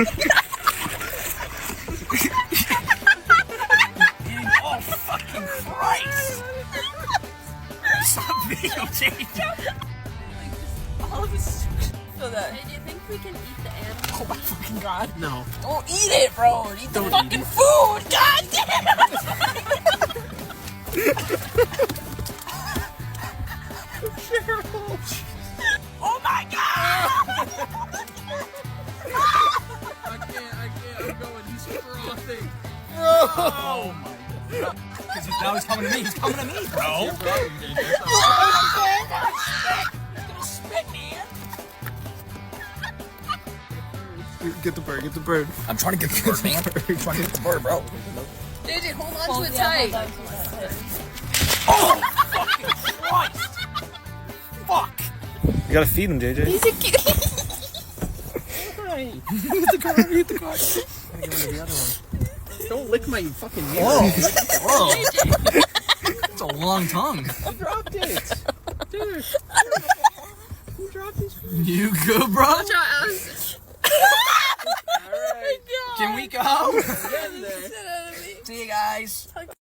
Oh, fucking Christ! Stop videotaping. All of us feel that. Hey, do you think we can eat the animal? Oh my fucking god. No. Don't eat it, bro. Eat the fucking food. God damn. Oh my god. I can't. I'm going. He's frothing. Bro. Oh my god. Because now he's coming to me. He's coming to me, bro. Get the bird, get the bird. I'm trying to get the bird, man. I'm trying to get the bird, bro. JJ, hold on to it tight. Oh, fucking Christ. Fuck. You gotta feed him, JJ. He's a cute. Eat the card, eat the card. I gotta get rid of the other one. Don't lick my fucking hair. Whoa. It's a long tongue. I dropped it. Dude. Who dropped these? You good, bro? Watch out, Alice. Can we go? Getting there. See you guys.